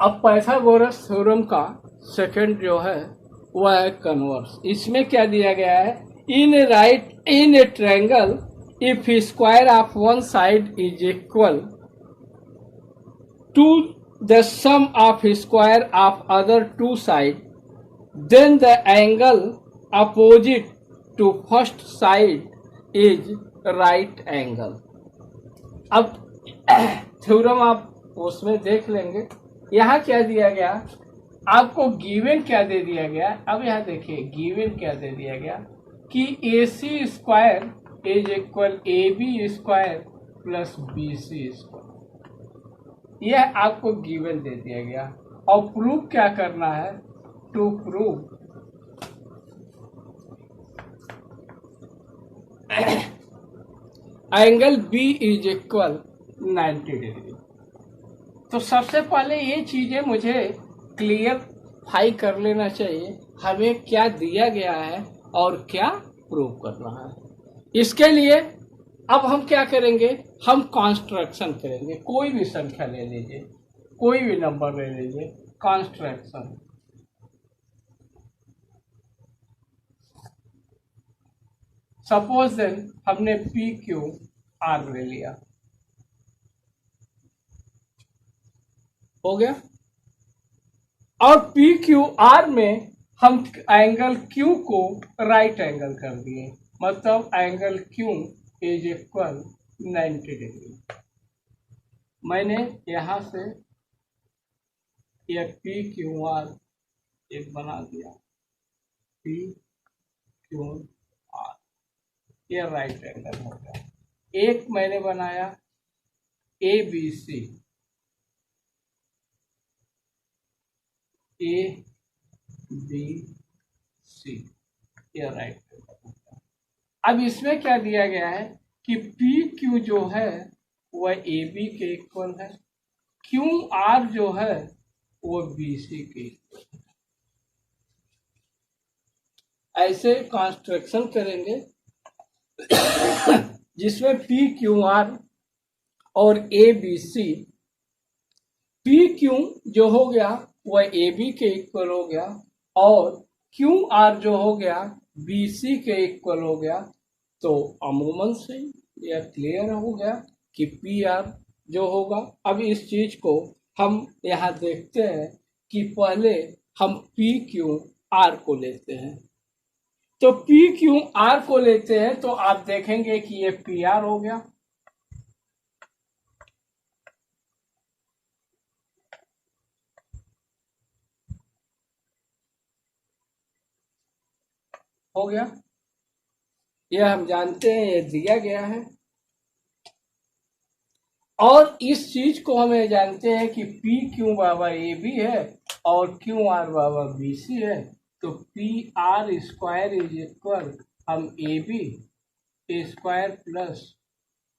अब Pythagoras theorem का second जो है वह है कन्वर्स। इसमें क्या दिया गया है, in a triangle if square of one side is equal to the sum of square of other two side then the angle opposite to first side is right angle. अब थ्योरम आप उसमें देख लेंगे। यहाँ क्या दिया गया, आपको गिवन क्या दे दिया गया। अब यहाँ देखिए गिवन क्या दे दिया गया कि A C square is equal A B square plus B C square. यह आपको गिवन दे दिया गया और प्रूव क्या करना है, to prove angle B is equal 90 degree. तो सबसे पहले ये चीजें मुझे क्लियरफाई कर लेना चाहिए, हमें क्या दिया गया है और क्या प्रूव करना है। इसके लिए अब हम क्या करेंगे, हम कंस्ट्रक्शन करेंगे। कोई भी संख्या ले लीजिए, कोई भी नंबर ले लीजिए, कंस्ट्रक्शन। सपोज देन हमने पी क्यू आर ले लिया, हो गया। और पी क्यू आर में हम एंगल क्यू को राइट एंगल कर दिए, मतलब angle Q is equal 90 degree. मैंने यहां से यह पी क्यू आर एक बना दिया, पी क्यू आर, यह राइट एंगल हो गया। एक मैंने बनाया ए बी सी, ए बी सी, यह राइट एंगल हो गया। अब इसमें क्या दिया गया है कि पी क्यू जो है वह ए बी के इक्वल है, क्यू आर जो है वो बी सी के इक्वल है। ऐसे कंस्ट्रक्शन करेंगे जिसमें पी क्यू आर और A B C, P Q जो हो गया वह ए बी के इक्वल हो गया और क्यू आर जो हो गया बी सी के इक्वल हो गया। तो अमूमन से यह क्लियर हो गया कि पी आर जो होगा। अब इस चीज को हम यहाँ देखते हैं कि पहले हम पी क्यू आर को लेते हैं। तो पी क्यू आर को लेते हैं तो आप देखेंगे कि ये पी आर हो गया, हो गया। यह हम जानते हैं, ये दिया गया है। और इस चीज को हमें जानते हैं कि पी क्यू बाबा ए बी है और क्यू आर बाबा बी सी है। तो P R square is equal, हम A B square plus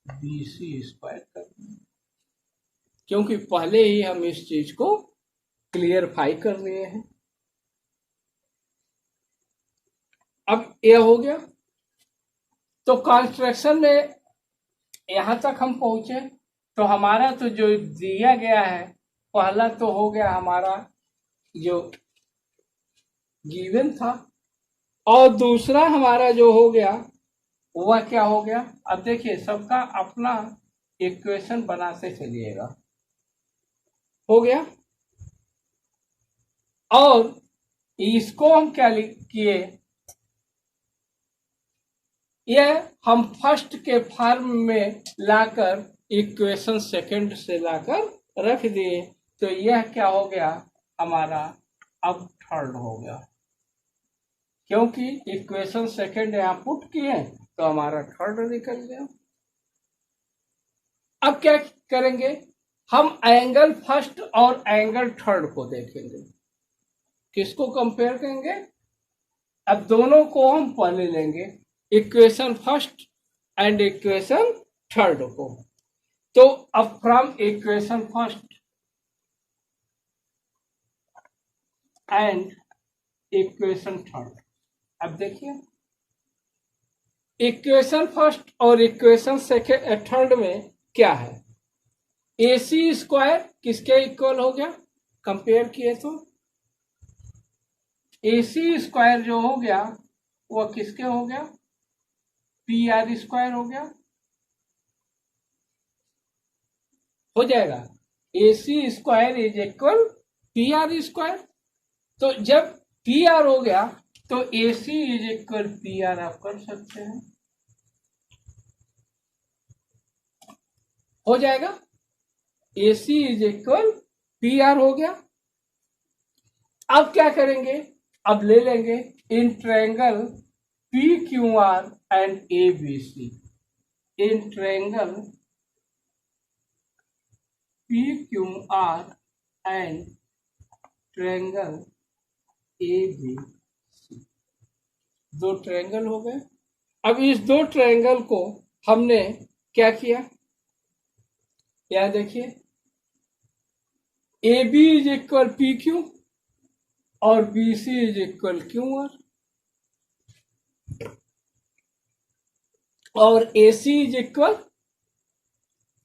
B C square कर देंगे, क्योंकि पहले ही हम इस चीज को क्लियरफाई कर लिए हैं। अब यह हो गया। तो कंस्ट्रक्शन में यहां तक हम पहुंचे तो हमारा तो जो दिया गया है, पहला तो हो गया हमारा जो गिवन था, और दूसरा हमारा जो हो गया वह क्या हो गया। अब देखिए सबका अपना इक्वेशन बनाते चलिएगा, हो गया। और इसको हम क्या किए, यह हम फर्स्ट के फॉर्म में लाकर इक्वेशन सेकंड से लाकर रख दिए। तो यह क्या हो गया हमारा, अब थर्ड हो गया, क्योंकि इक्वेशन सेकंड यहाँ पुट किए तो हमारा थर्ड निकल गया। अब क्या करेंगे, हम एंगल फर्स्ट और एंगल थर्ड को देखेंगे। किसको कंपेयर करेंगे, अब दोनों को हम पहले लेंगे, equation first and equation third को। तो अब from equation first and equation third, अब देखिए इक्वेशन फर्स्ट और इक्वेशन थर्ड में क्या है, ए सी स्क्वायर किसके इक्वल हो गया, कंपेयर किए तो AC स्क्वायर जो हो गया वो किसके हो गया, PR स्क्वायर हो गया, हो जाएगा। AC square is equal PR square. तो जब PR हो गया तो AC इज इक्वल PR आप कर सकते हैं, हो जाएगा। AC इज इक्वल PR हो गया। अब क्या करेंगे, अब ले लेंगे in triangle PQR and ABC, in triangle PQR and triangle ABC, दो ट्रायंगल हो गए। अब इस दो ट्रायंगल को हमने क्या किया, यह देखिए AB इज इक्वल PQ और BC इज इक्वल QR और AC इज इक्वल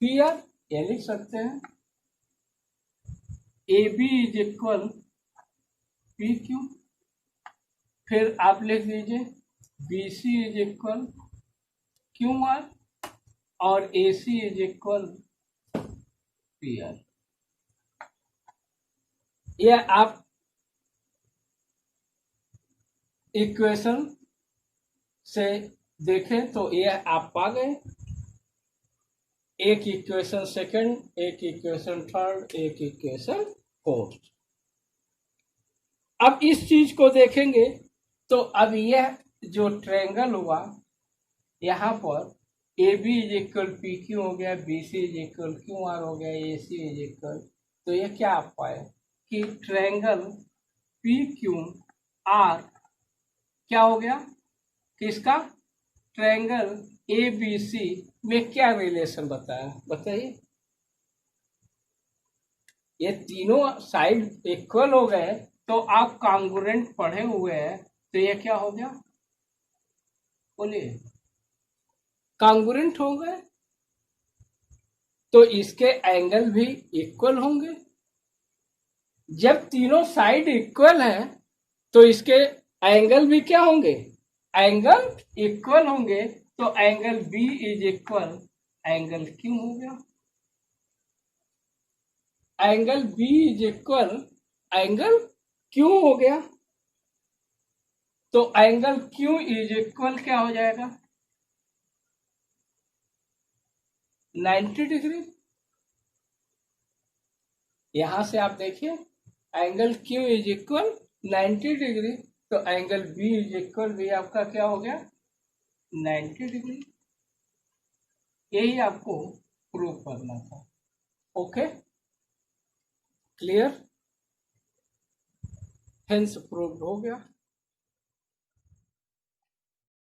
PR, ये लिख सकते हैं। AB इज इक्वल PQ, फिर आप लिख लीजिए BC इज इक्वल QR और AC इज इक्वल PR। यह आप इक्वेशन से देखें तो यह आप पा गए, एक इक्वेशन सेकंड, एक इक्वेशन थर्ड, एक इक्वेशन फोर्थ। अब इस चीज को देखेंगे तो अब यह जो ट्रायंगल हुआ यहाँ पर AB इज इक्वल PQ हो गया, BC इज इक्वल QR हो गया, AC इज इक्वल, तो यह क्या आप पाए कि ट्रायंगल PQR क्या हो गया, किसका, ट्रायंगल ABC में क्या रिलेशन बताया, बताइए। ये तीनों साइड इक्वल हो गए तो आप कॉन्ग्रुएंट पढ़े हुए हैं, तो ये क्या हो गया, बोलिए, कॉन्ग्रुएंट हो गए, तो इसके एंगल भी इक्वल होंगे। जब तीनों साइड इक्वल है तो इसके एंगल भी क्या होंगे, एंगल इक्वल होंगे, तो angle B is equal angle Q हो गया, angle B is equal angle Q हो गया, तो एंगल Q इज इक्वल क्या हो जाएगा, 90 डिग्री। यहां से आप देखिए angle Q is equal 90 degree, तो एंगल B इज इक्वल भी आपका क्या हो गया, 90 डिग्री। यही आपको प्रूव करना था। ओके, क्लियर, हेंस प्रूव्ड हो गया।